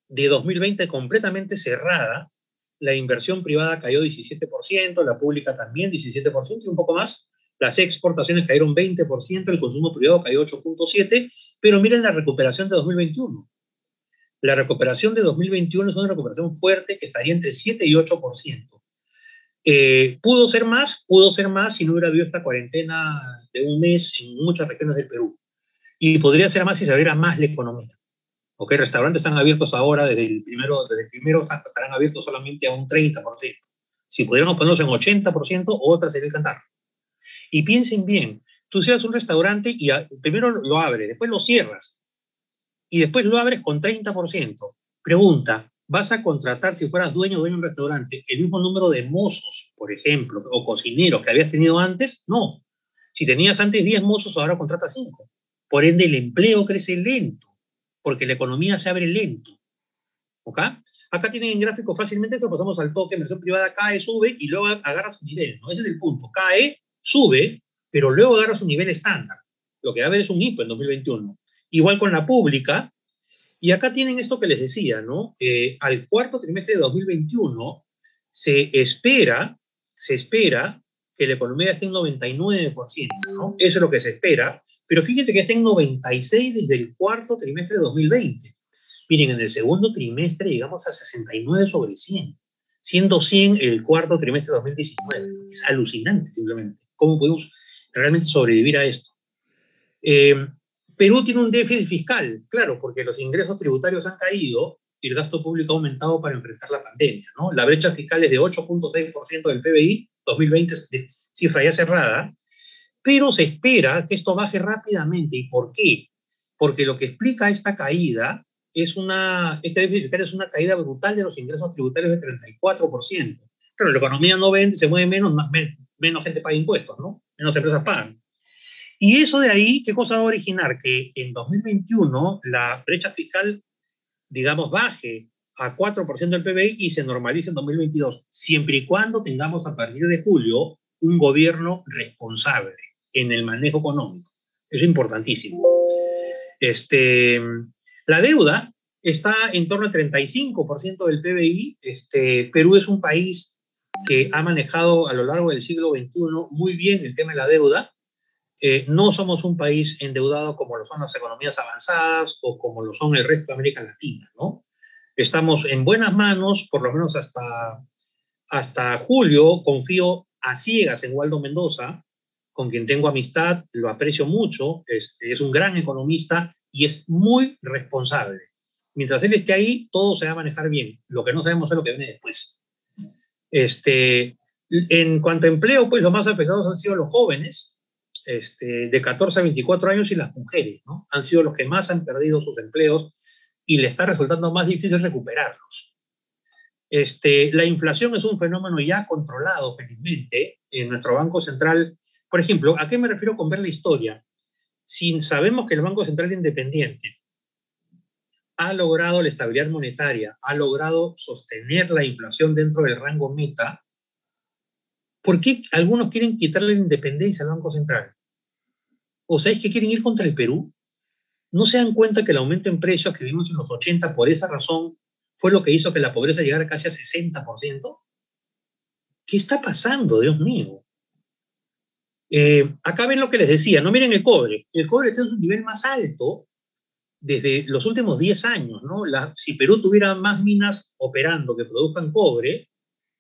de 2020 completamente cerrada. La inversión privada cayó 17%, la pública también 17% y un poco más. Las exportaciones cayeron 20%, el consumo privado cayó 8.7%, pero miren la recuperación de 2021. La recuperación de 2021 es una recuperación fuerte que estaría entre 7 y 8%. Pudo ser más si no hubiera habido esta cuarentena de un mes en muchas regiones del Perú. Y podría ser más si se abriera más la economía. ¿Ok? Restaurantes están abiertos ahora, desde el primero estarán abiertos solamente a un 30%. Si pudiéramos ponerlos en 80%, otra sería el cantar. Y piensen bien, tú cierras un restaurante y primero lo abres, después lo cierras y después lo abres con 30%. Pregunta, ¿vas a contratar, si fueras dueño de un restaurante, el mismo número de mozos, por ejemplo, o cocineros que habías tenido antes? No. Si tenías antes 10 mozos, ahora contratas 5. Por ende, el empleo crece lento, porque la economía se abre lento. ¿Ok? Acá tienen en gráfico fácilmente, pero pasamos al toque, inversión privada cae, sube y luego agarra su nivel, ¿no? Ese es el punto. Cae, sube, pero luego agarra su nivel estándar. Lo que va a haber es un hipo en 2021. Igual con la pública. Y acá tienen esto que les decía, ¿no? Al cuarto trimestre de 2021 se espera que la economía esté en 99%, ¿no? Eso es lo que se espera. Pero fíjense que está en 96 desde el cuarto trimestre de 2020. Miren, en el segundo trimestre llegamos a 69 sobre 100, siendo 100 el cuarto trimestre de 2019. Es alucinante, simplemente. ¿Cómo podemos realmente sobrevivir a esto? Perú tiene un déficit fiscal, claro, porque los ingresos tributarios han caído y el gasto público ha aumentado para enfrentar la pandemia, ¿no? La brecha fiscal es de 8.6% del PBI, 2020 es de cifra ya cerrada, pero se espera que esto baje rápidamente. ¿Y por qué? Porque lo que explica esta caída este déficit fiscal es una caída brutal de los ingresos tributarios de 34%. Claro, la economía no vende, se mueve menos, menos gente paga impuestos, ¿no? Menos empresas pagan. Y eso de ahí, ¿qué cosa va a originar? Que en 2021 la brecha fiscal, digamos, baje a 4% del PBI y se normalice en 2022, siempre y cuando tengamos a partir de julio un gobierno responsable en el manejo económico. Eso es importantísimo. La deuda está en torno al 35% del PBI. Perú es un país que ha manejado a lo largo del siglo XXI muy bien el tema de la deuda. No somos un país endeudado como lo son las economías avanzadas o como lo son el resto de América Latina, ¿no? Estamos en buenas manos, por lo menos hasta julio. Confío a ciegas en Waldo Mendoza, con quien tengo amistad, lo aprecio mucho, es un gran economista y es muy responsable. Mientras él esté ahí, todo se va a manejar bien. Lo que no sabemos es lo que viene después. En cuanto a empleo, pues los más afectados han sido los jóvenes. de 14 a 24 años y las mujeres, ¿no? Han sido los que más han perdido sus empleos y le está resultando más difícil recuperarlos. La inflación es un fenómeno ya controlado, felizmente, en nuestro Banco Central. Por ejemplo, ¿a qué me refiero con ver la historia? Si sabemos que el Banco Central Independiente ha logrado la estabilidad monetaria, ha logrado sostener la inflación dentro del rango meta, ¿por qué algunos quieren quitarle la independencia al Banco Central? ¿O sea, es que quieren ir contra el Perú? ¿No se dan cuenta que el aumento en precios que vimos en los 80 por esa razón fue lo que hizo que la pobreza llegara casi a 60%? ¿Qué está pasando, Dios mío? Acá ven lo que les decía, no miren el cobre. El cobre está en su nivel más alto desde los últimos 10 años, ¿no? Si Perú tuviera más minas operando que produzcan cobre,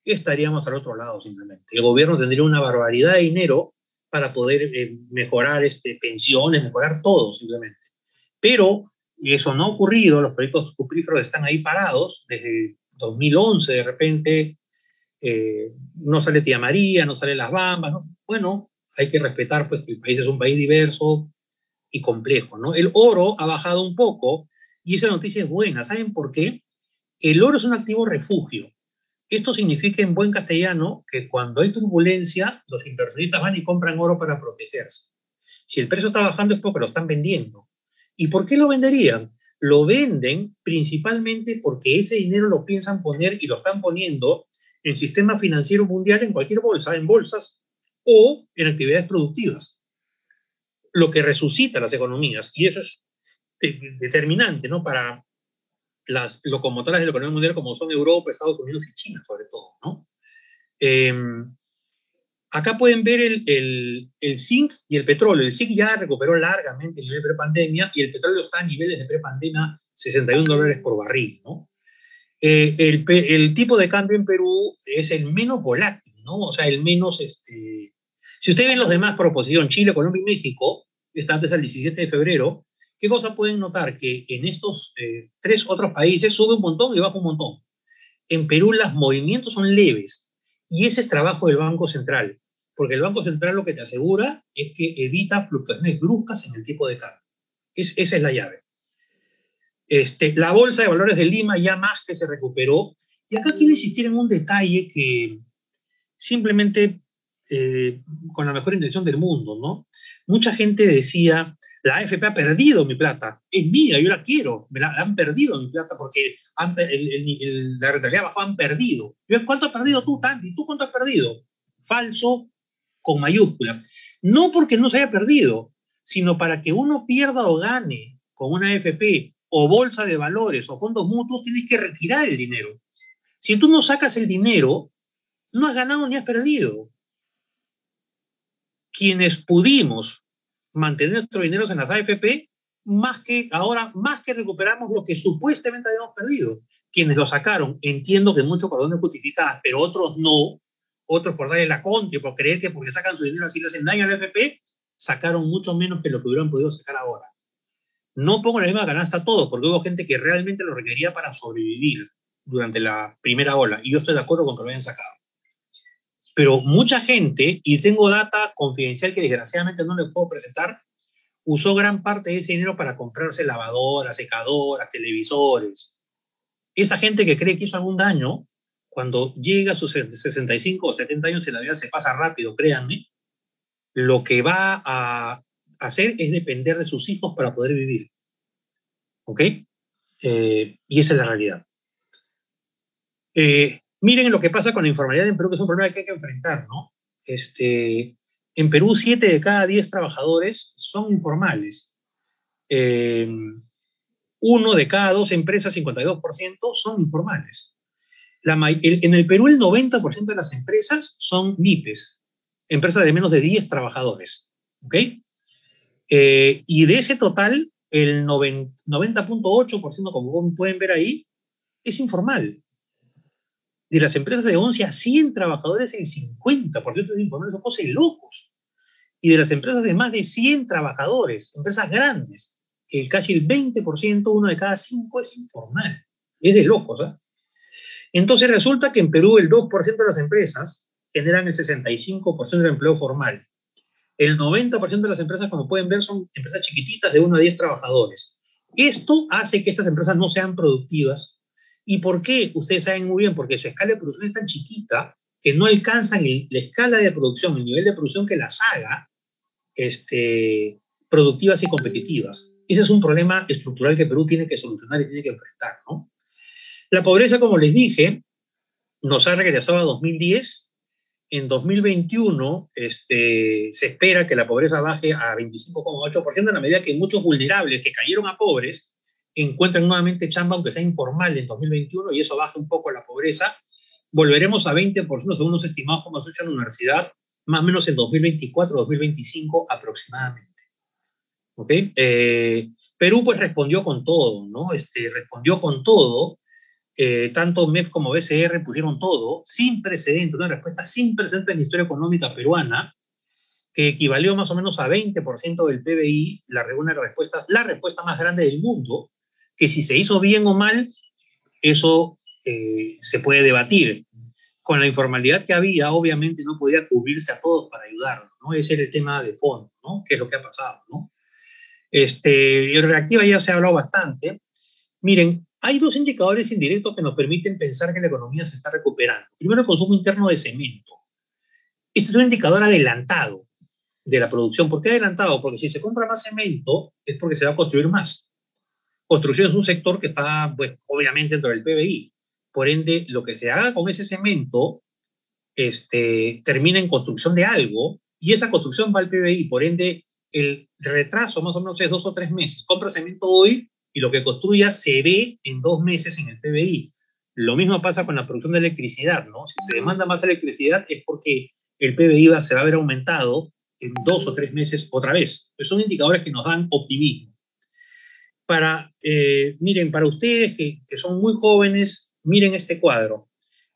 estaríamos al otro lado simplemente. El gobierno tendría una barbaridad de dinero para poder mejorar pensiones, mejorar todo simplemente. Pero eso no ha ocurrido, los proyectos cupríferos están ahí parados desde 2011, de repente no sale Tía María, no sale Las Bambas, ¿no? Bueno, hay que respetar pues que el país es un país diverso y complejo, ¿no? El oro ha bajado un poco y esa noticia es buena. ¿Saben por qué? El oro es un activo refugio. Esto significa en buen castellano que cuando hay turbulencia, los inversionistas van y compran oro para protegerse. Si el precio está bajando es porque lo están vendiendo. ¿Y por qué lo venderían? Lo venden principalmente porque ese dinero lo piensan poner y lo están poniendo en el sistema financiero mundial, en cualquier bolsa, en bolsas o en actividades productivas, lo que resucita las economías. Y eso es determinante, ¿no? Para las locomotoras de la economía mundial como son Europa, Estados Unidos y China, sobre todo, ¿no? Eh, Acá pueden ver el zinc y el petróleo. El zinc ya recuperó largamente el nivel prepandemia y el petróleo está a niveles de prepandemia, $61 por barril, ¿no? El tipo de cambio en Perú es el menos volátil, ¿no? O sea, el menos, si ustedes ven los demás por oposición, Chile, Colombia y México, está antes del 17 de febrero, ¿qué cosa pueden notar? Que en estos tres otros países sube un montón y baja un montón. En Perú los movimientos son leves y ese es trabajo del Banco Central, porque el Banco Central lo que te asegura es que evita fluctuaciones bruscas en el tipo de cambio. Esa es la llave. La Bolsa de Valores de Lima ya más que se recuperó. Y acá quiero insistir en un detalle que simplemente, con la mejor intención del mundo, ¿no? Mucha gente decía, la AFP ha perdido mi plata, es mía, yo la quiero, han perdido mi plata porque la rentabilidad bajó, han perdido. ¿Cuánto has perdido tú, Tanti? ¿Tú cuánto has perdido? Falso con mayúsculas. No porque no se haya perdido, sino para que uno pierda o gane con una AFP o bolsa de valores o fondos mutuos, tienes que retirar el dinero. Si tú no sacas el dinero, no has ganado ni has perdido. Quienes pudimos mantener nuestros dineros en las AFP, más que recuperamos lo que supuestamente habíamos perdido. Quienes lo sacaron, entiendo que muchos por razones justificadas, pero otros no, otros por darle la contra y por creer que porque sacan su dinero así le hacen daño a la AFP, sacaron mucho menos que lo que hubieran podido sacar ahora. No pongo en la misma canasta a todos, porque hubo gente que realmente lo requería para sobrevivir durante la primera ola, y yo estoy de acuerdo con que lo hayan sacado. Pero mucha gente, y tengo data confidencial que desgraciadamente no les puedo presentar, usó gran parte de ese dinero para comprarse lavadoras, secadoras, televisores. Esa gente que cree que hizo algún daño, cuando llega a sus 65 o 70 años en la vida se pasa rápido, créanme, lo que va a hacer es depender de sus hijos para poder vivir. ¿Ok? Y esa es la realidad. Miren lo que pasa con la informalidad en Perú, que es un problema que hay que enfrentar, ¿no? En Perú, 7 de cada 10 trabajadores son informales. 1 de cada 2 empresas, 52%, son informales. En el Perú, el 90% de las empresas son MIPES, empresas de menos de 10 trabajadores. ¿Ok? Y de ese total, el 90.8%, como pueden ver ahí, es informal. De las empresas de 11 a 100 trabajadores, el 50% es informal, son cosas de locos. Y de las empresas de más de 100 trabajadores, empresas grandes, casi el 20%, 1 de cada 5 es informal. Es de locos, ¿eh? Entonces resulta que en Perú el 2% de las empresas generan el 65% del empleo formal. El 90% de las empresas, como pueden ver, son empresas chiquititas de 1 a 10 trabajadores. Esto hace que estas empresas no sean productivas. ¿Y por qué? Ustedes saben muy bien, porque su escala de producción es tan chiquita que no alcanzan la escala de producción, el nivel de producción que las haga productivas y competitivas. Ese es un problema estructural que Perú tiene que solucionar y tiene que enfrentar, ¿no? La pobreza, como les dije, nos ha regresado a 2010. En 2021 se espera que la pobreza baje a 25,8% en la medida que muchos vulnerables que cayeron a pobres encuentran nuevamente chamba, aunque sea informal, en 2021, y eso baja un poco la pobreza. Volveremos a 20% según los estimados como se ha hecho en la universidad, más o menos en 2024-2025 aproximadamente. ¿Ok? Perú pues respondió con todo, ¿no? Respondió con todo. Tanto MEF como BCR pusieron todo, sin precedentes, una respuesta sin precedentes en la historia económica peruana, que equivalió más o menos a 20% del PBI, la respuesta más grande del mundo, que si se hizo bien o mal, eso se puede debatir. Con la informalidad que había, obviamente no podía cubrirse a todos para ayudarlos, ¿no? Ese era el tema de fondo, ¿no? ¿Qué es lo que ha pasado, ¿no? El reactiva ya se ha hablado bastante. Miren, hay dos indicadores indirectos que nos permiten pensar que la economía se está recuperando. Primero, el consumo interno de cemento. Este es un indicador adelantado de la producción. ¿Por qué adelantado? Porque si se compra más cemento es porque se va a construir más. Construcción es un sector que está, pues, obviamente dentro del PBI. Por ende, lo que se haga con ese cemento termina en construcción de algo y esa construcción va al PBI. Por ende, el retraso más o menos es 2 o 3 meses. Compra cemento hoy y lo que construya se ve en 2 meses en el PBI. Lo mismo pasa con la producción de electricidad, ¿no? Si se demanda más electricidad es porque el PBI se va a ver aumentado en 2 o 3 meses otra vez. Pues son indicadores que nos dan optimismo. Miren, para ustedes que son muy jóvenes, miren este cuadro.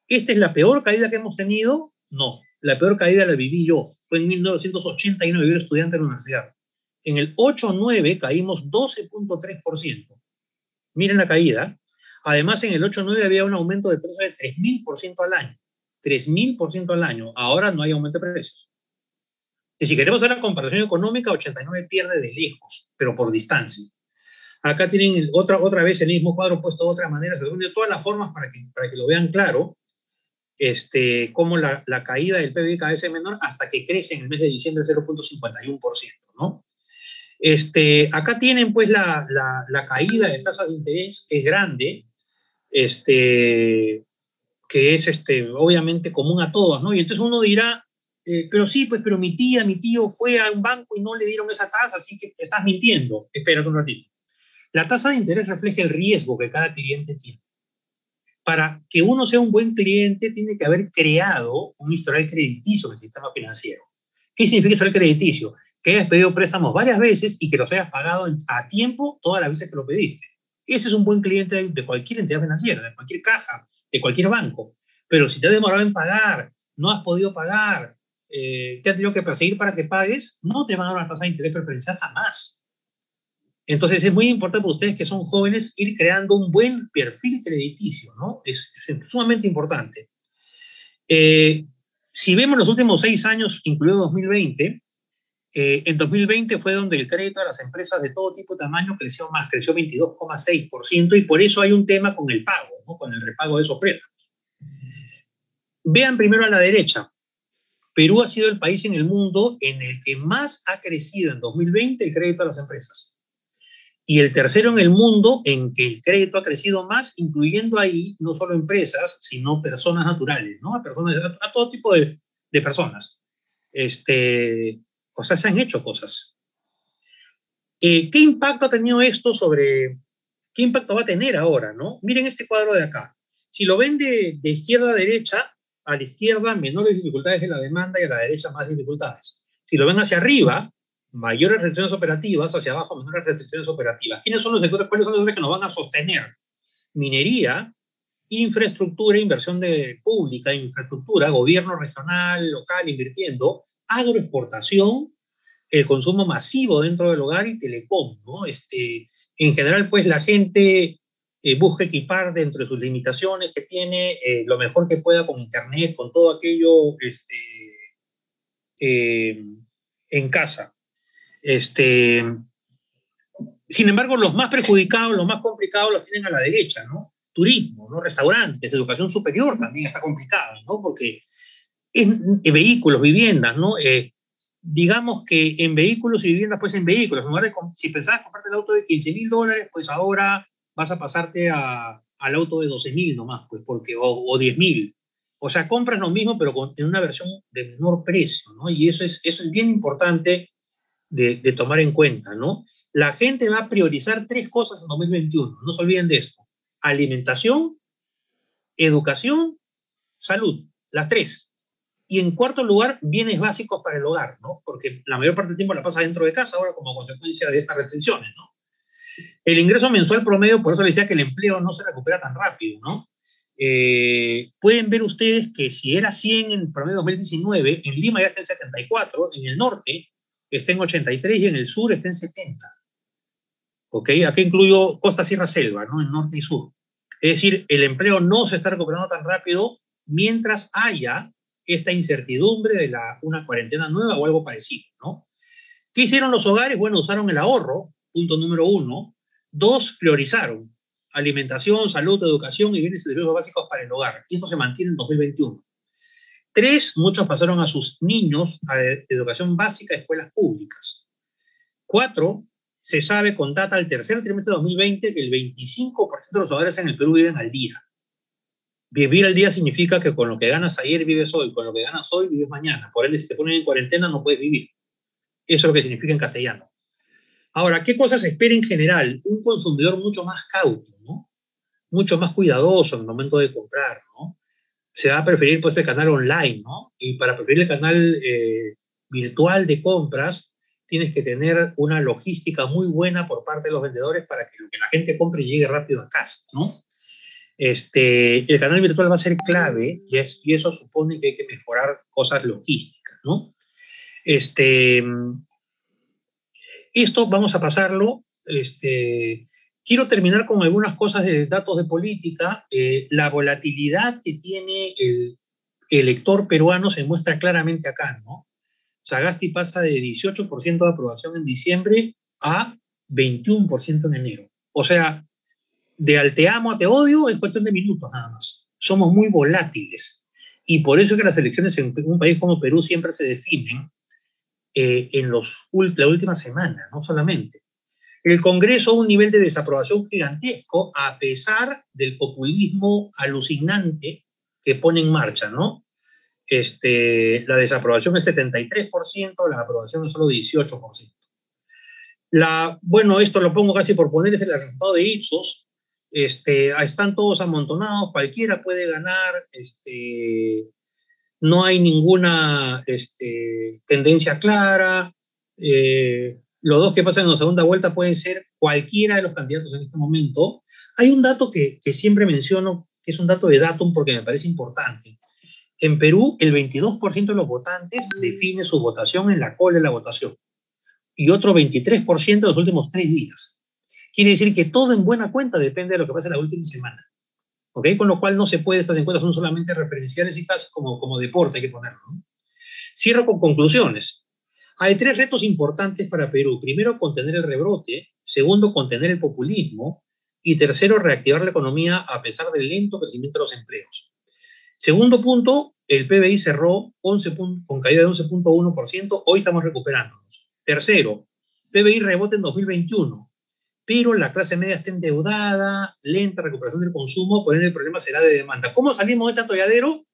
¿Esta es la peor caída que hemos tenido? No, la peor caída la viví yo. Fue en 1989, yo era estudiante de la universidad. En el 8-9 caímos 12,3%. Miren la caída. Además, en el 8-9 había un aumento de precios de 3.000% al año. 3.000% al año. Ahora no hay aumento de precios. Y si queremos hacer la comparación económica, 89 pierde de lejos, pero por distancia. Acá tienen otra vez el mismo cuadro puesto de otra manera, se de todas las formas para que lo vean claro. Como la caída del PBI cada vez es menor hasta que crece en el mes de diciembre 0,51%, ¿no? Acá tienen pues la caída de tasas de interés, que es grande, que es obviamente común a todos, ¿no? Y entonces uno dirá, pero sí, pues, pero mi tío fue a un banco y no le dieron esa tasa, así que estás mintiendo. Espérate un ratito. La tasa de interés refleja el riesgo que cada cliente tiene. Para que uno sea un buen cliente, tiene que haber creado un historial crediticio en el sistema financiero. ¿Qué significa historial crediticio? Que hayas pedido préstamos varias veces y que los hayas pagado a tiempo todas las veces que lo pediste. Ese es un buen cliente de cualquier entidad financiera, de cualquier caja, de cualquier banco. Pero si te has demorado en pagar, no has podido pagar, te has tenido que perseguir para que pagues, no te van a dar una tasa de interés preferencial jamás. Entonces es muy importante para ustedes que son jóvenes ir creando un buen perfil crediticio, ¿no? Es sumamente importante. Si vemos los últimos 6 años, incluido 2020, en 2020 fue donde el crédito a las empresas de todo tipo y tamaño creció más, creció 22,6%, y por eso hay un tema con el pago, ¿no? Con el repago de esos préstamos. Vean primero a la derecha. Perú ha sido el país en el mundo en el que más ha crecido en 2020 el crédito a las empresas. Y el tercero en el mundo en que el crédito ha crecido más, incluyendo ahí no solo empresas, sino personas naturales, ¿no? A todo tipo de personas. O sea, se han hecho cosas. ¿Qué impacto ha tenido esto qué impacto va a tener ahora, ¿no? Miren este cuadro de acá. Si lo ven de izquierda a derecha, a la izquierda menores dificultades en la demanda y a la derecha más dificultades. Si lo ven hacia arriba, mayores restricciones operativas, hacia abajo menores restricciones operativas. ¿Cuáles son los sectores que nos van a sostener? Minería, infraestructura, inversión pública, infraestructura, gobierno regional, local invirtiendo, agroexportación, el consumo masivo dentro del hogar y telecom, ¿no? En general, pues la gente busca equipar dentro de sus limitaciones que tiene lo mejor que pueda con internet, con todo aquello en casa. Este, Sin embargo, los más perjudicados, los más complicados los tienen a la derecha, ¿no? Turismo, ¿no? Restaurantes, educación superior también está complicada, ¿no? Porque vehículos, viviendas, ¿no? Digamos que en vehículos y viviendas, pues en vehículos, en lugar de, si pensabas comprarte el auto de $15,000, pues ahora vas a pasarte al auto de 12,000 nomás, pues, porque, o 10,000. O sea, compras lo mismo, pero en una versión de menor precio, ¿no? Y eso es bien importante de tomar en cuenta, ¿no? La gente va a priorizar tres cosas en 2021, no se olviden de esto: alimentación, educación, salud, las tres. Y en cuarto lugar, bienes básicos para el hogar, ¿no? Porque la mayor parte del tiempo la pasa dentro de casa ahora como consecuencia de estas restricciones, ¿no? El ingreso mensual promedio, por eso le decía que el empleo no se recupera tan rápido, ¿no? Pueden ver ustedes que si era 100 en el promedio 2019, en Lima ya está en 74, en el norte está en 83 y en el sur está en 70. ¿Ok? Aquí incluyo costa, sierra, selva, ¿no? En norte y sur. Es decir, el empleo no se está recuperando tan rápido mientras haya esta incertidumbre de una cuarentena nueva o algo parecido, ¿no? ¿Qué hicieron los hogares? Bueno, usaron el ahorro, punto número uno. Dos, priorizaron alimentación, salud, educación y bienes y servicios básicos para el hogar. Y eso se mantiene en 2021. Tres, muchos pasaron a sus niños a educación básica a escuelas públicas. Cuatro, se sabe con data del tercer trimestre de 2020 que el 25% de los hogares en el Perú viven al día. Vivir al día significa que con lo que ganas ayer vives hoy, con lo que ganas hoy vives mañana. Por ende, si te ponen en cuarentena no puedes vivir. Eso es lo que significa en castellano. Ahora, ¿qué cosas espera en general? Un consumidor mucho más cauto, ¿no? Mucho más cuidadoso en el momento de comprar, ¿no? Se va a preferir pues el canal online, ¿no? Y para preferir el canal virtual de compras, tienes que tener una logística muy buena por parte de los vendedores para que lo que la gente compre llegue rápido a casa, ¿no? El canal virtual va a ser clave y eso supone que hay que mejorar cosas logísticas, ¿no? Esto vamos a pasarlo. Quiero terminar con algunas cosas de datos de política. La volatilidad que tiene el elector peruano se muestra claramente acá, ¿no? Sagasti pasa de 18% de aprobación en diciembre a 21% en enero. O sea, de al te amo a te odio es cuestión de minutos nada más. Somos muy volátiles. Y por eso es que las elecciones en un país como Perú siempre se definen en la última semana, no solamente. El Congreso un nivel de desaprobación gigantesco a pesar del populismo alucinante que pone en marcha, ¿no? La desaprobación es 73%, la aprobación es solo 18%. Bueno, esto lo pongo casi por poner, es el resultado de Ipsos. Están todos amontonados, cualquiera puede ganar, no hay ninguna tendencia clara. Los dos que pasan en la segunda vuelta pueden ser cualquiera de los candidatos en este momento. Hay un dato que siempre menciono, que es un dato de datum porque me parece importante. En Perú, el 22% de los votantes define su votación en la cola de la votación y otro 23% en los últimos 3 días. Quiere decir que todo en buena cuenta depende de lo que pase la última semana. ¿Ok? Con lo cual no se puede, estas encuestas son solamente referenciales y casi como deporte hay que ponerlo, ¿no? Cierro con conclusiones. Hay 3 retos importantes para Perú. Primero, contener el rebrote. Segundo, contener el populismo. Y tercero, reactivar la economía a pesar del lento crecimiento de los empleos. Segundo punto, el PBI cerró con caída de 11.1%, hoy estamos recuperándonos. Tercero, PBI rebote en 2021, pero la clase media está endeudada, lenta recuperación del consumo, por ende el problema será de demanda. ¿Cómo salimos de este atolladero?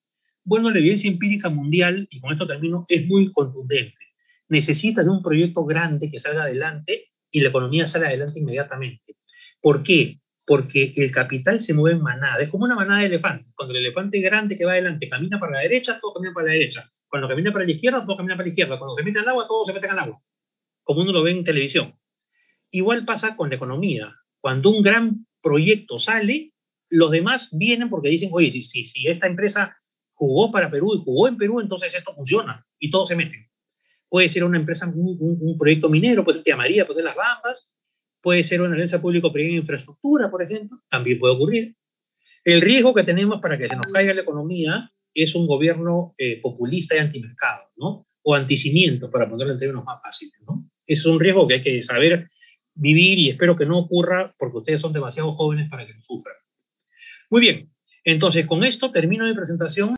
Bueno, la evidencia empírica mundial, y con esto termino, es muy contundente. Necesitas de un proyecto grande que salga adelante y la economía sale adelante inmediatamente. ¿Por qué? Porque el capital se mueve en manada, es como una manada de elefantes. Cuando el elefante grande que va adelante camina para la derecha, todos caminan para la derecha. Cuando camina para la izquierda, todos caminan para la izquierda. Cuando se mete al agua, todos se meten al agua, como uno lo ve en televisión. Igual pasa con la economía. Cuando un gran proyecto sale, los demás vienen porque dicen, oye, si esta empresa jugó para Perú y jugó en Perú, entonces esto funciona y todos se meten. Puede ser una empresa, un proyecto minero, puede ser Tía María, puede ser Las Bambas, puede ser una alianza público-privada en infraestructura, por ejemplo, también puede ocurrir. El riesgo que tenemos para que se nos caiga la economía es un gobierno populista y antimercado, ¿no? o anticimientos, para ponerlo en términos más fáciles, ¿no? Es un riesgo que hay que saber vivir y espero que no ocurra porque ustedes son demasiado jóvenes para que lo sufran. Muy bien, entonces con esto termino mi presentación.